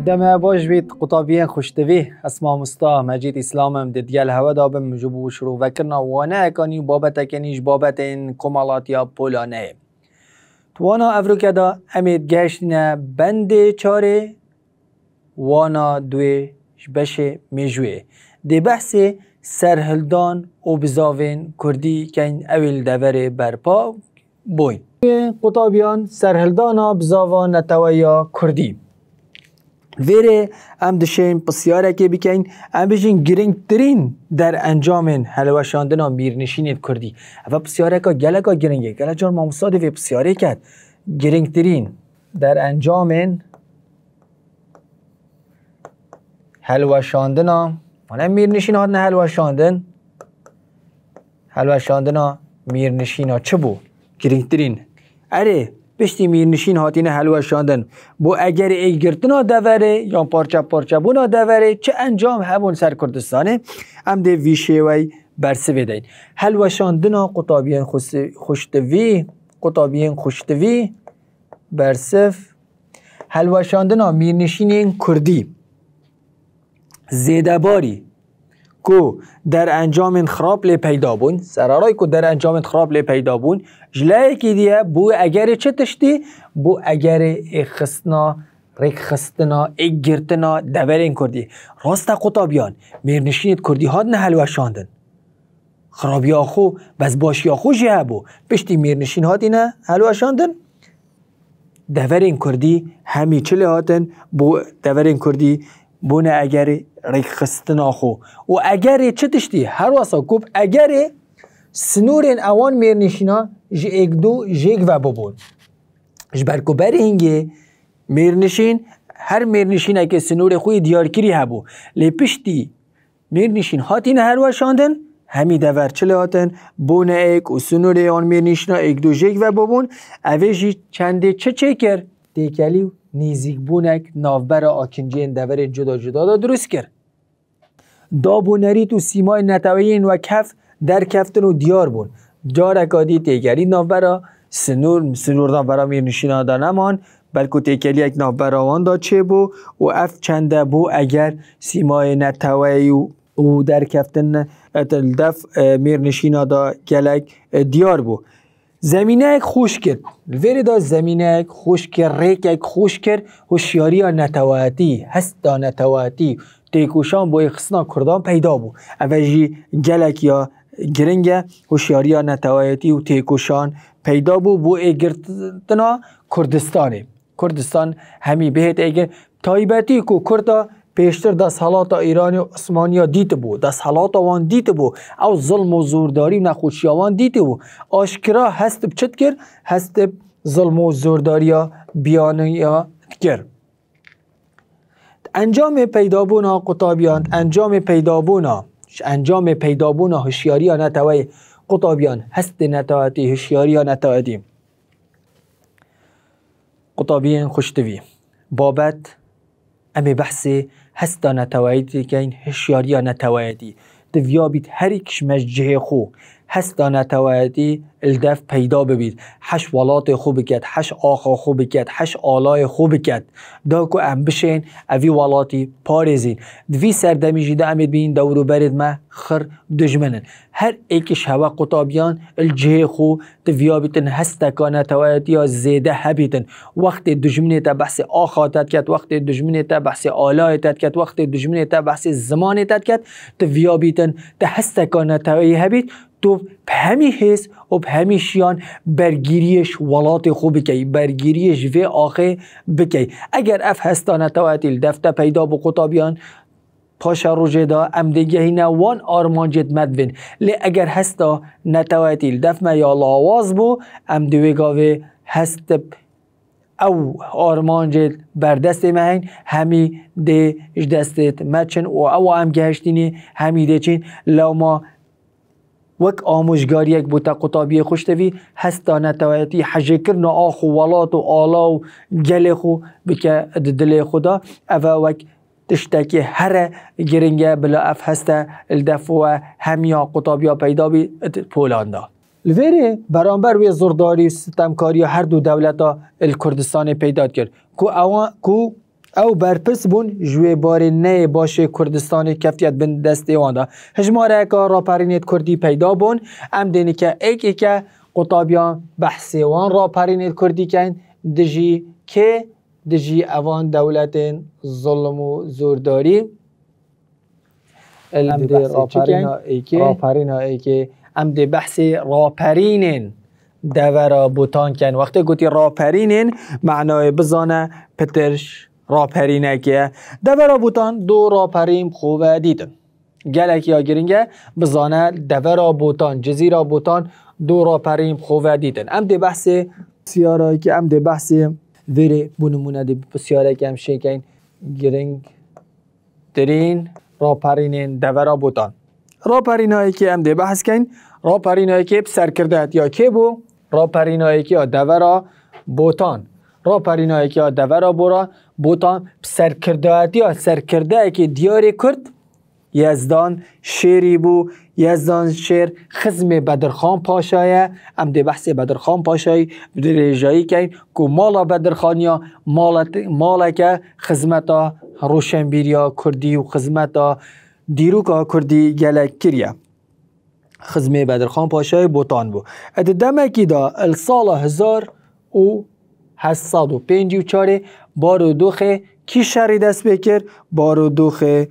دم باش بید قطابیان خوشتوی اسما مستا مجید اسلامم دیال هوا دابم مجبور شروع وکرنا وانا اکانی بابت اکنیش بابت این کمالات یا پولانه وانا افریقا دا امید گشتنا بند چاره وانا دوی بشه میجوه دی بحث سرهلدان و بزاوین کردی که این اول دوره برپا بوین قطابیان سرهلدانا بزاوان نتویا کردی ویره ام دشیم پسیاره که بکن ام بجین گرنگ ترین در انجام هلوشاندن میرنشین کردی و پسیاره که گله که گرنگه گله جان ما مصادفه پسیاره کرد گرنگ ترین در انجام هلوشاندن من میرنشین ها نه هلوشاندن میرنشین ها چه بو گرنگ ترین اره پشتی میرنشین هاتین هلوشاندن بو اگر ایگرتنا دوره یا پارچه بونا دوره چه انجام همون سر کردستانه ام ده ویشه وی برسه بدهید هلوشاندن قطابیان خوشتوی برسف هلوشاندن میرنشین کردی زیده باری کو در انجام خراب لی پیدا بون سرارای کو در انجام خراب لی پیدا بون جلای کی دیه بو اگر چه تشتی بو اگر خستنا ریک خستنا ایگرتنا دورین کردی راست قطابیان میرنشینت کردی ها نه هلوشاندن خرابی آخو بس باشی آخو جه بو پشتی میرنشین ها دینه هلوشاندن دورین کردی همی چلی هاتن بو دورین کردی بونه اگر ریک خستنا خو و اگر چه تشتی هر واسا کوب اگر سنورین اوان میرنشینا ایک دو جیگ و ببون جبرکو بر هنگه میرنشین هر میرنشین اگه سنور خوی دیارکری هبو لی پشتی میرنشین هاتین هر وشاندن همی دور چلی هاتن بونه ایک و سنور اوان میرنشینا ایک دو جیگ و ببون اویجی چنده چه کر دیکلیو نیزیک بونک نافبر آکنجین دور جدا دا درست کرد دابونری تو سیمای نتوین و کف در کفتن و دیار بون جارکادی تیگری نافبر سنور نافبر میرنشینا دا نمان بلکه تیکلی یک نافبر آوان دا چه بو و اف چنده بو اگر سیمای نتوی و در کفتن دف میرنشینا دا گلک دیار بو زمینه یک خوش کرد ویری دا زمینه یک خوش کرد ریک یک خوش کرد هوشیاری نتواتی هستا نتواتی تیکوشان با اخصنا کردان پیدا بو اوجی گلک یا گرنگه هوشیاری نتواتی و تیکوشان پیدا بو ایگرتنا کردستان همی بهت ایگر تایبتی کو کردا پیشتر دست حالات ایرانی و عثمانی دیده بو دست حالات وان دیده بو او ظلم و زورداری و نخوشی وان دیده بو آشکرا هست بچت کر هست ظلم و زورداری بیانی کر انجام پیدابونا قطابیان انجام پیدابونا هوشیاری نتوی قطابیان هست نتواتی هوشیاری نتواتی قطابیان خوشتوی بابت امی بحثی هستا نتوایدی که این هشیاری نتوایدی دویا بید هر ایکش مجه خو هستا نتوایدی الدف پیدا ببید حش ولات خوب بکد حش آخا خوب بکد حش آلای خوب بکد دا که ام بشین اوی ولاتی پارزین دوی سردمی جیده امید بین دورو برد ما خر دجمنن هر ایکش هوا قطابیان الجه خو دویا بیتن هستا که نتوایدی یا زیده هبیتن وقت دجمنی تا بحث آخا تد کد وقت دجمنی تا بحث آلای تد کد وقت دجمنی تا بحث زمان تد کد دویا بیتن تا هستا که نتوایدی هبید تو به همی حس و به همی شیان برگیریش ولات خوب بکی برگیریش و آخه بکی اگر اف هستانه تواتیل دفته پیدا با قطابیان پاشا روژه دا ام دیگه هینا وان آرمانجت مدوین لی اگر هستا نتواتیل دفمه یا لاواز بو ام دویگاوه هست او آرمانجت بردست مهین همی ده دستت مچن و او هم گهشتینی همی ده چین لو ما وک آموزگاری یک بوتا قطابی خوشتوی هستا نتوایتی حجه کرن آخو ولات و آلا و گل خو بکه دل خدا او وک تشتکی هر گرنگه بلا اف هستا الدف و همیا قطابیا پیدا بی پولاندا لویره برانبر وی زورداری ستمکاری هر دو دولتا الکردستان پیدا کرد کو او برپرس بون جوی بار نه باشه کردستان کفتیت بند دست واندا هجماره که راپرینت کردی پیدا بون ام دینی که ایک قطابیان بحثی وان راپرینت کردی کن دجی که دجی اوان دولت ظلم و زورداری ام دی راپرینا ایکی ام دی بحثی راپرینن دورا بوتان کن وقتی گوتی راپرینن معنای بزانه پترش راپرینه که دورا بوتان دو راپریم خوبه دیدن گلکی ها گرینگه بزانه دورا بوتان جزیرا بوتان دو راپریم خوبه دیدن ام دی بحثی سیاره که ام دی بحثی ویره بونمونه دی بسیاره که هم شکین گرینگ درین راپرینن دورا بوتان راپرینایی که ام دی بحث کن راپرینایی که سرکرده یا که بو راپرینایی که دورا بوتان راپرینایی که دورا بوتان سرکرده یا سرکرده که دیار کرد یزدان شیری بو یزدان شیر خزم بدرخان پاشایه ام دی بحث بدرخان پاشایی درجایی که مالا بدرخانیا مالا که خزمتا روشنبیریا کردی و خزمتا دیروکا کردی گلک کریه خزم بدرخان پاشای بوتان بو اد دمکی دا السال 1854 بارو دوخه کی شری دست بکر بارو دوخه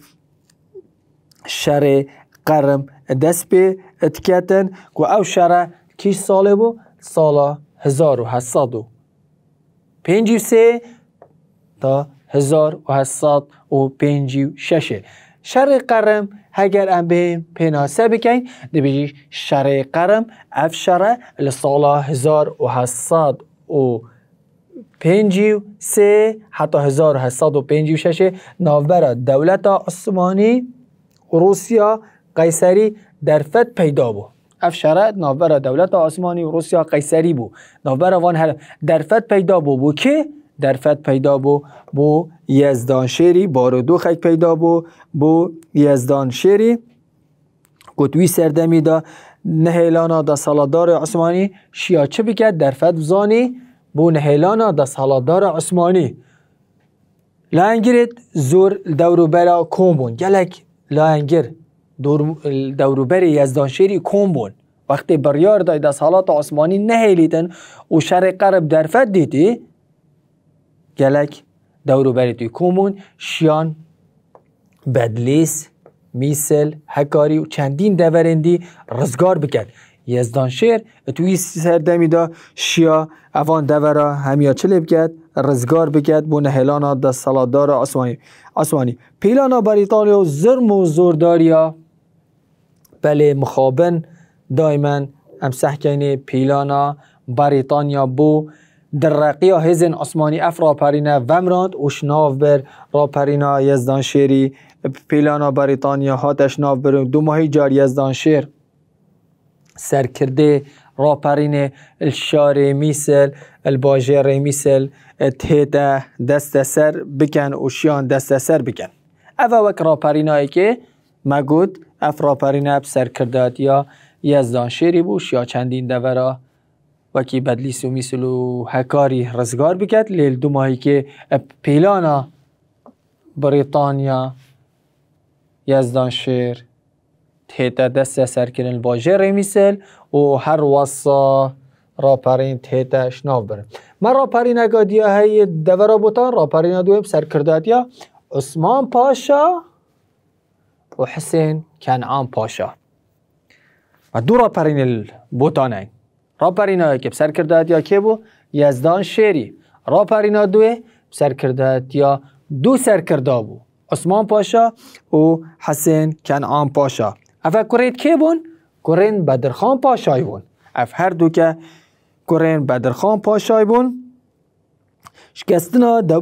شر قرم دست به اتکتن که او شر کی ساله بو سال 1853 تا 1856 شر قرم اگر ام به پناسه بکن دبیجی شر قرم اف شر لسال 1853 حتی 1856 نوبر دولت عثمانی روسیا قیصری در فت پیدا بو اف شر نوبر دولت عثمانی روسیا قیصری بو نوبر وان در فت پیدا بو که در فت پیدا بو یزدان شیری بارو خک پیدا بو یزدان شیری گوتوی سردمی دا نهیلانا دا سالادار عثمانی شیا چه بکد در فت وزانی بو نهیلانا دا سالادار عثمانی لانگرت زور دوروبرا کون بون گلک لانگر دوروبر یزدان شیری کون بون وقتی بریار دا سالات عثمانی نهیلیدن و شر قرب در فت دیدی گلک دورو بری توی کومون شیان بدلیس میسل هکاری و چندین دورندی رزگار بکن یزدان شیر توی سردمی دا شیا اوان دورا همیا چلی بکد رزگار بکد بو نهلانا دا سالادار عثمانی پیلانا بریطانیا زرم و زورداریا بله مخابن دائما امسح کنی پیلانا بریطانیا بو در رقیه هزن عثمانی اف راپرینه ومراند و شناف بر راپرینا یزدان شیری پیلانا بریطانیا هاتش ناف بر دو ماهی جار یزدان شیر سرکرده راپرین الشار میسل الباجر میسل تهتا دست سر بکن و شیان دست سر بکن اوه وک راپرینایی که مگود اف راپرینه سرکردات یا یزدان شیری بوش یا چندین دورا وکی بدلیس و میسل و هکاری رزگار بکد لیل دو ماهی که پیلانا بریطانیا یزدان شیر تهتا دست سر کرن باجر میسل و هر وصا راپرین تهتا شناف برن من راپرین اگادیا های دورا بوتان راپرین دویم سرکرداتیا عثمان پاشا و حسین کنعان پاشا و دو راپرین بوتان هایی راپرینا که سرکرداتیا که بو یزدان شیری راپرینا دوی سرکرداتیا دو سرکردا بو عثمان پاشا و حسین کنعان پاشا افا کرید که بون؟ کرین بدرخان پاشای بون اف هر دو که کرین بدرخان پاشای بون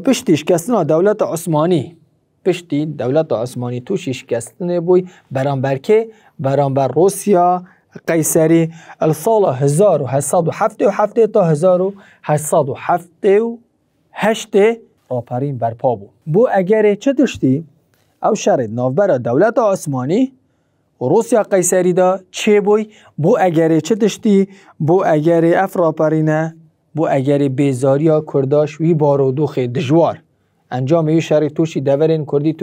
پشتی شکستنا دولت عثمانی پشتی دولت عثمانی توش شکستنه بوی برانبر که برانبر روسیا قیصری السال 1877 تا 1878 راپرین برپا بو اگر چه داشتی او شرط نوبر دولت عثمانی و روسیا قیصری دا چه بوی بو اگر چه داشتی بو اگر اف راپرینه بو اگر بیزاریا کرداش وی بارودوخ دجوار انجام یو شهری توشی دورین کردی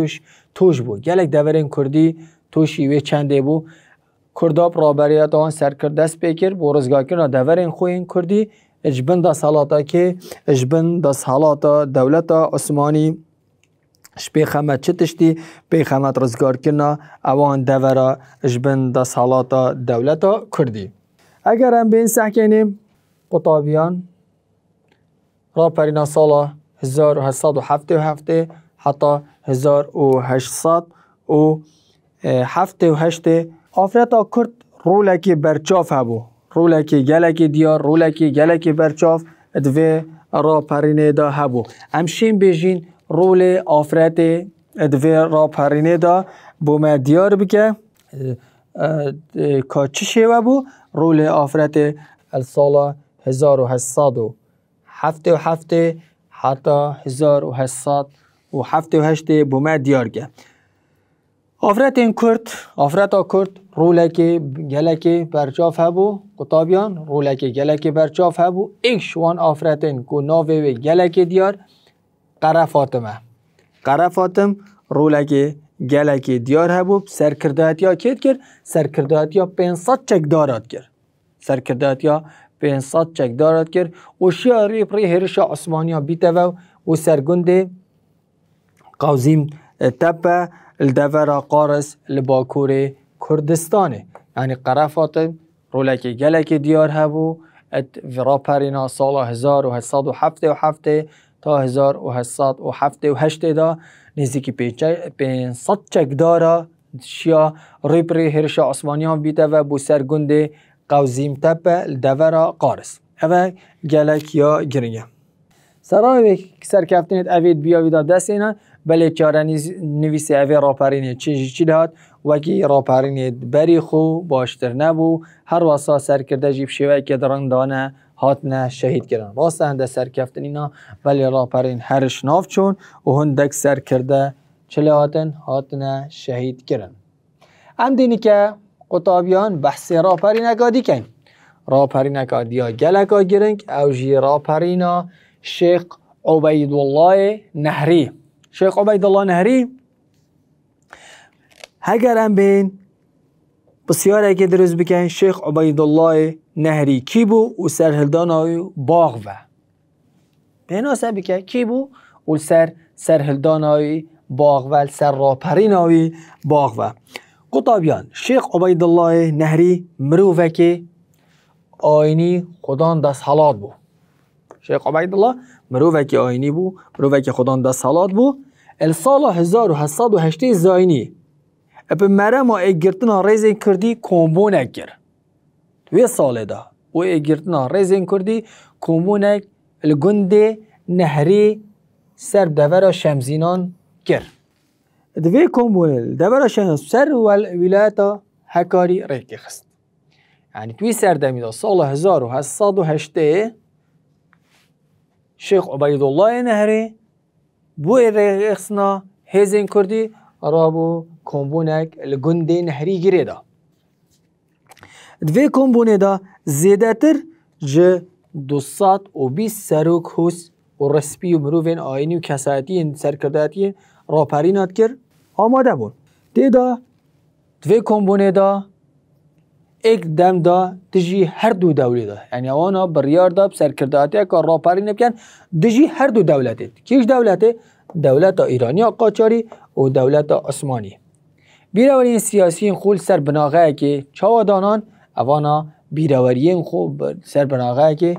توش بو گلک دورین کردی توشی وی چنده بو کرداب رابریات آن سرکرد دست بکر بو رزگار کردن دورین خوین کردی اجبن دا سالاتا که اجبن دا سالاتا دولتا عثمانی پیخمت چه تشتی پیخمت رزگار کردن اوان دورا اجبن دا سالاتا دولتا کردی. اگر هم بین سحکنیم قطابیان را پرینا سال 1877 حتی 1878 آفریقا کرد رولکی برچاف هبو رولکی گلکی دیار رولکی گلکی برچاف ادوی را پرینه دا هبو همشین بیجین رول آفریقا ادوی را پرینه دا بوم دیار بکه که چی شوه بو رول آفریقا السال 1877 حتی 1878 بوم دیار که آفریقا کرد رولکی گلکی برچاف هبو قطابیان رولکی گلکی برچاف هبو ایک شوان آفریقا کو ناوی گلکی دیار قره فاطم رولکی گلکی دیار هبو سرکرداتیا کت کرد سرکرداتیا 500 چک دارد کرد سرکرداتیا 500 چک دارد کرد و شیاری پری هرش عثمانیا بیتو و سرگنده قوزیم تپه الدورا قارس لباکور کردستانه یعنی قره فاطم رولکی گلکی دیار هبو ورا پرینا سال 1877 تا 1878 دا نزدیکی 500 چک داره شیا ریپری هرش عثمانیان بیده و بو سرگنده قوزیم تپه دورا قارس اوه گلک یا گرینگه سرای سرکفتینت اوید بیاویدا دست اینا بله چاره نویسی اوی راپرینی چی دهات وکی راپرینی بری خو باشتر نبو هر واسا سرکرده جیب شوه که درنگ دانه هاتنه شهید کردن واسه هنده سرکفتن اینا ولی راپرین هرش ناف چون و هندک سرکرده چلی هاتنه شهید کردن هم دینی که قطابیان بحث راپرین اکادی کن راپرین اکادی ها گلکا گرنگ او جی راپرینا شیخ عبیدالله نهری شیخ عبیدالله نهری اگر هم بین بسیاره که درست بکن شیخ عبیدالله نهری کی بو و سرهلدانای باغ و بیناسه بکن کی بو و سرهلدانای باغ و سر راپرینای باغ و قطابیان شیخ عبیدالله نهری مروفه که آینی خدان دست حالات بو شیخ عبیدالله مروفه که آینی بو مروفه که خدان دست حالات بو السال 1808 زاینی اپا مرم و اگرتنا ریزین کردی کمبونک گر توی سال دا و اگرتنا ریزین کردی کمبونک الگند نهری سر دور شمزینان گر دوی کمبونه دور شمزینان سر ولایت هکاری ریکی خست یعنی توی سردمی دا سال 1808 شیخ عبیدالله نهری بو ریخسنا هیزین کردی رابو کمبونک الگند نهری گیره دا دوی کمبونه دا زیده تر جه 220 سروک حس و رسپی و مروفین آینی و کسایتی سرکرداتی راپرینات کرد آماده بود دیدا دوی کمبونه دا ایک دم دا دجی هر دو دوله دا یعنی آوانا بریار دا سرکرداتی که راپرین بکن دجی هر دو دولته کیش دولته؟ دولت ایرانی قاچاری و دولت عثمانی بیراورین سیاسیین خول سر بناغه که چاودانان اوانا بیراورین خوب سر بناغه که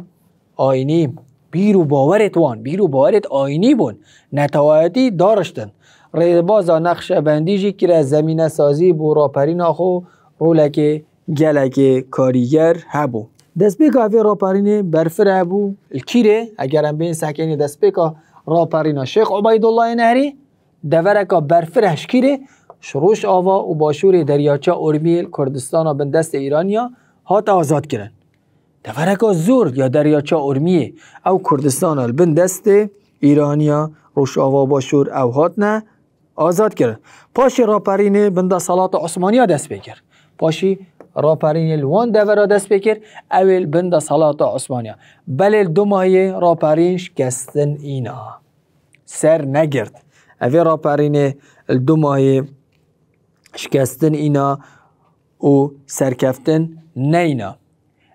آینی بیرو باورت آینی بون نتوایتی دارشتن ریبازا نقش بندیجی که زمینه سازی بو راپرین خو رولک گلک کاریگر هبو دست بیکا اوی راپرین برفر هبو الکیره اگرم بین سکنی دست بیکا راپرینا شیخ عبیدالله نهری دورکا برفرش کیره شروش آوا و باشور دریاچه ارمیل کردستان بن دست ایرانیا هات آزاد کرن دورکا زور یا دریاچه ارمیه او کردستان بن دست ایرانیا روش آوا باشور او هات نه آزاد کرن پاشی راپرین بنده سالات عثمانیا دست بکر پاشی راپرین الوان دورا دست بکر اول بنده سالات عثمانیا بله دو ماهی راپرینش گستن اینا سر نگرد. اوه راپرین دو ماهی شکستن اینا و سرکفتن نینا.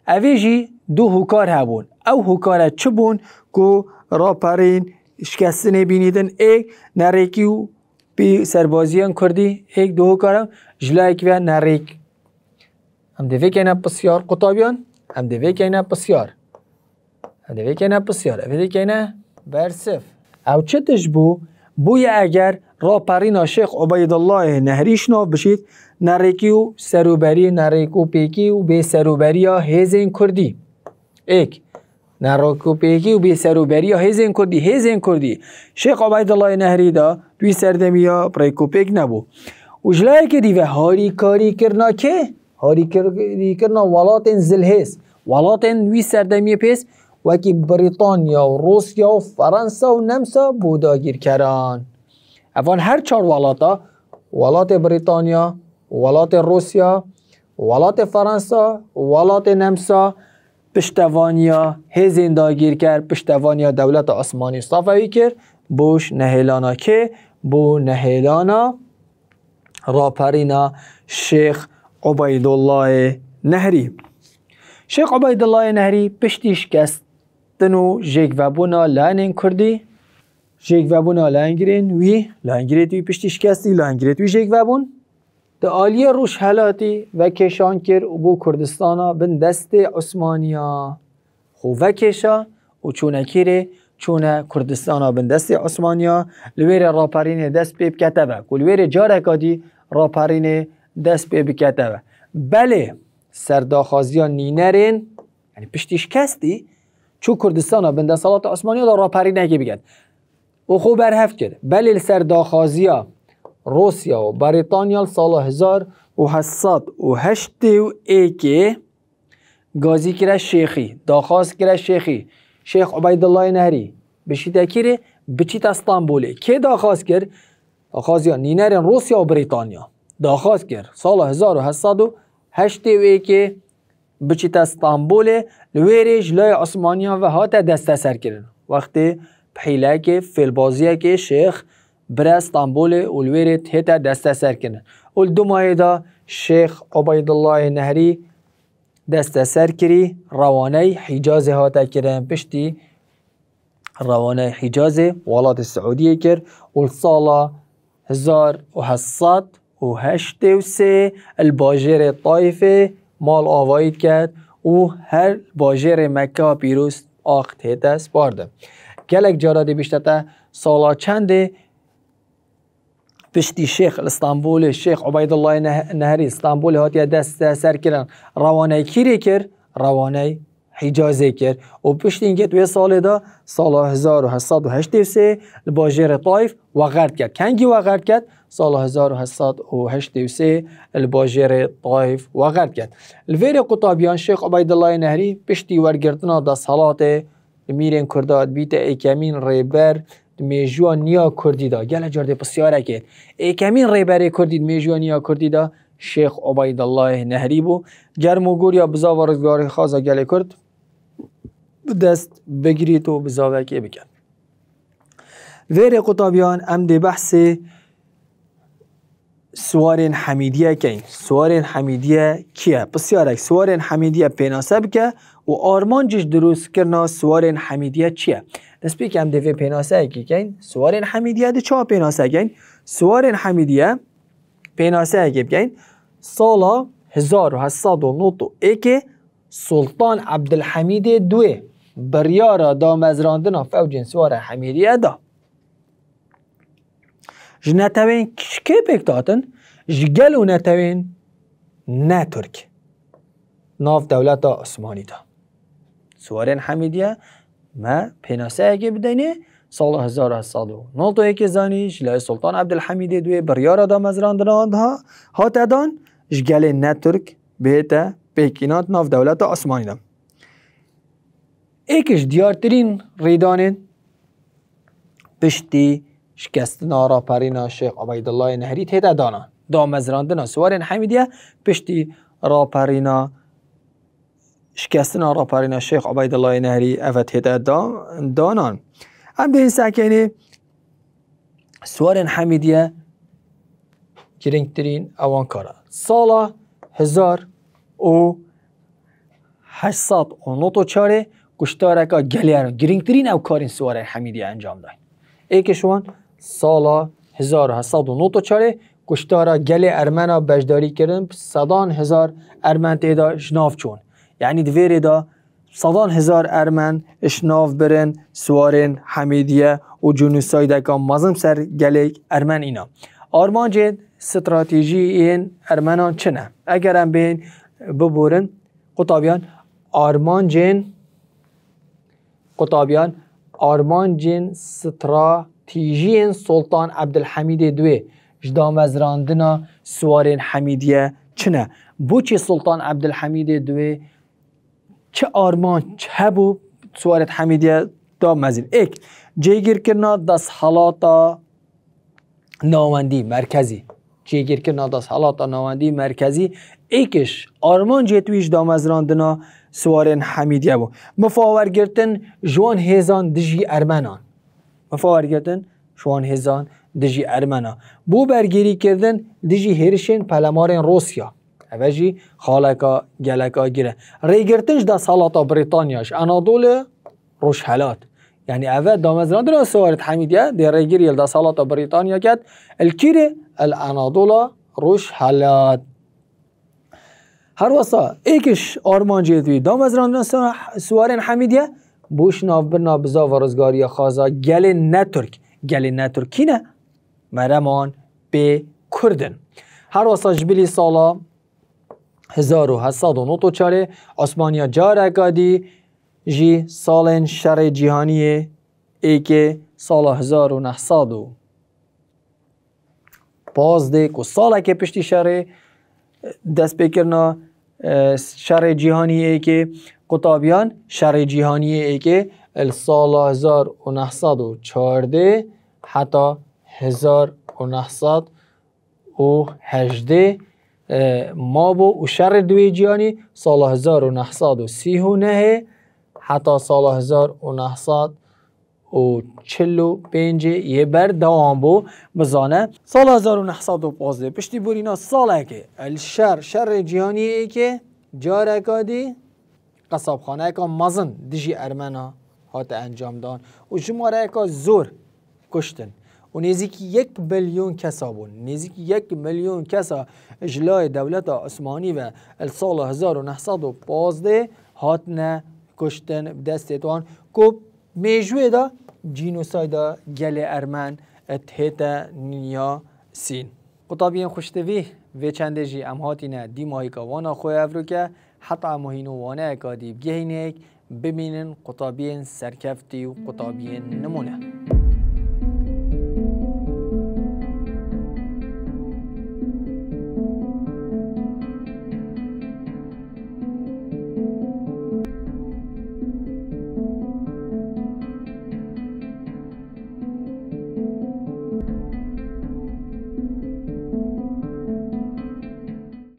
اوه جی دو هوکار هبون. او هوکاره چه بون که راپرین شکستن بینیدن ایک نریکی و بی سربازیان کردی ایک دو هوکارم جلایک و نریک. هم دوی که اینا بسیار قطابیان هم دوی که اینا بسیار دوی که اینا بسیار اوه که اینا برصف. او چه تش بوی اگر راپرین شیخ عبیدالله نهری شناف بشید نریکی و سروبری نریک و پیکی و بی سروبری ها هیزین کردی. ایک نریک و پیکی و بی سروبری ها هیزین کردی شیخ عبیدالله نهری دا دوی سردمی ها پریک و پیک نبو. و جلای که دیوه هاری کاری کرنا که؟ هاری کاری کرنا ولاتن زلهیس ولاتن دوی سردمی پیس وکی بریتانیا و روسیا و فرانسا و نمسا بوداگیر کران. افان هر چار ولاتا ولات بریتانیا ولات روسیا ولات فرانسا ولات نمسا پشتوانیا هزین داگیر کرد. پشتوانیا دولت عثمانی صفوی کرد بوش نهیلانا که بو نهیلانا راپرینا شیخ عبیدالله نهری. شیخ عبیدالله نهری پشتی شکستنو جیک وبونا لانین کردی جیک وبونا لانگرین وی لانگریت وی پشتی شکستی لانگریت وی جیک وبون ده آلیه روش حلاتی و کشان کر و بو کردستانا بن دست عثمانیا خو و کشا و چونه کره چونه کردستانا بن دست عثمانیا لویر راپرین دست پیب کتبه و لویر جارکادی راپرین دست پیب کتبه. بله سرداخازیان نینرین یعنی پشتی شکستی چو کردستانا بن دست عثمانیا دا راپرین اگه بگد و خوب برهفت کرد. بله سرداخازیا روسیا و بریتانیا سال 1881 گازی کرد شیخی داخواست کرد شیخی شیخ عبیدالله نهری بشیده کره بچیت استانبوله که داخواست کرد داخوازیا نینرین روسیا و بریتانیا داخواست کرد سال 1881 بچیت استانبوله لویرش لای عثمانیا و هات دست سر کردن وقتی بحیله که فیلبازیه که شیخ برای استانبول اولویر تیتا دست سر کنن. اول دو ماه دا شیخ عبیدالله نهری دست سر کری روانه حجاز هاتا کرن پشتی روانه حجاز ولات سعودیه کر و سال 1883 الباجر طایفه مال آوائید کرد و هر باجر مکه پیروز آخ تیتا سپارده. گلک جاراده بیشتر سالا چنده پشتی شیخ استانبول شیخ عبیدالله نهری استانبول هاتی دست سر کردن روانه کیری کرد روانه حجازه کرد و پشتی اینکه توی سال دا سال 1883 الباجر طایف وغرد کرد. کنگی وغرد کرد سال 1883 الباجر طایف وغرد کرد. الویر قطابیان شیخ عبیدالله نهری پشتی ورگردنا دا صلات میرین کرداد بیت ایکمین ریبر میجوان نیا کردی دا گله جرده بسیاره کرد. ایکمین ریبر کردید میجوان نیا کردی دا شیخ عبیدالله نهری بو گرم و گوریا بزا و رزگاری خوازا گله کرد دست بگیرید و بزا که بکن. ویر قطابیان امده بحث سوارین حمیدیه کن. سوارین حمیدیه کیه؟ بسیاره سوارین حمیدیه پیناسه بکه و آرمان جش دروست کرنا سوارین حمیدیه چیه؟ دست بی که هم دوی پیناسه که کن سوارین حمیدیه ده چه پیناسه کن؟ سوارین حمیدیه پیناسه که بکن سال 1891 سلطان عبدالحمید دوی بریارا دا مزراندنا فوجین سوار حمیدیه دا جنتوین که بکتاتن جگلو نتوین نه ترک ناف دولت عثمانی دا سوارین حمیدیه ما پیناسه اگه بدینه سال 1891 زانیش لای سلطان عبدالحمید دوی بریارا دا مزراندنا ها تدان جگل نه ترک بهتا پیکینات ناف دولت عثمانی دا ایکش دیارترین ریدانین پشتی شکستن آرا پرینا شیخ عبیدالله نهری تیتا دانا دا مزراندنا سوارین حمیدیه پشتی را پرینا شکستن آرا پرینا شیخ عبیدالله نهری اوه تیتا دانان هم ده این سکنه سوارن حمیدیه گرنگترین اوان کارا سالا 1894 کشتارکا گلیران گرنگترین او کارین سوارن حمیدیه انجام داد. ایکشوان سالا 1894 کشتارا گل ارمنا بجداری کردن 100,000 ارمن تیدا شناف چون یعنی دویره دا 100,000 ارمن شناف برن سوارن حمیدیه و جنوسای دکا مازم سر گلیک ارمن اینا. آرمان جد استراتژی این ارمنان چنه؟ اگر هم بین ببورن قطابیان آرمان جن استراتژی این سلطان عبدالحمید دوی جدا مزراندنا سوارن حمیدیه چنه؟ بوچی سلطان عبدالحمید دوی چه آرمان چه بو سوارن حمیدیه دا مزین ایک جیگیر کرنا دست حالاتا ناوندی مرکزی ایکش آرمان جتویش دامزراندنا سوارن حمیدیه بو مفاور گرتن جوان هیزان دجی ارمنا بو برگیری کردن دجی هرشن پلمارن روسیا اوجی خالکا گلکا گیره ری گرتنش دا سالاتا بریتانیاش انادول روش حلات یعنی اول دامزراندنا سوارن حمیدیه دی ری گیری دا سالاتا بریتانیا کد الکیره الانادولا روش حلات هر واسا ایکش آرمان جدوی دامزراندنا سوارن حمیدیه بوش ناف برنا بزا و رزگاری خازا گل نترکی نه مرمان به کردن هر واسا جبیلی سالا 1894 عثمانیا جارکا دی جی سالن شر جهانیه ایک سال 1915 که ساله که پشتی شر دست بکرنا شر جهانیه که قطابیان شر جهانیه که سال 1914 حتی 1918 ما بو و شر دوی جهانی سال 1939 حتی سال 1945 یه بر دوام بو بزانه سال 1915 پشتی بورینا ساله که شر جهانی که جارکا دی قصاب خانه که مزن دیجی ارمنا هات انجام دان و جمعه که زور کشتن و نزدیک 1 میلیون کسا بون نزدیک 1 میلیون کسا اجلای دولت عثمانی و سال 1915 هاتنه کشتن دستتوان که میجوه دا جینوسایدا گل ارمن اتهیتا نیا سین قطابین خوشتوی و چنده جی امهاتینه دی ماهی که وانا خوی افرو که حتی امهینو وانا اکادی بگهینه ببینن قطابین سرکفتی و قطابین نمونه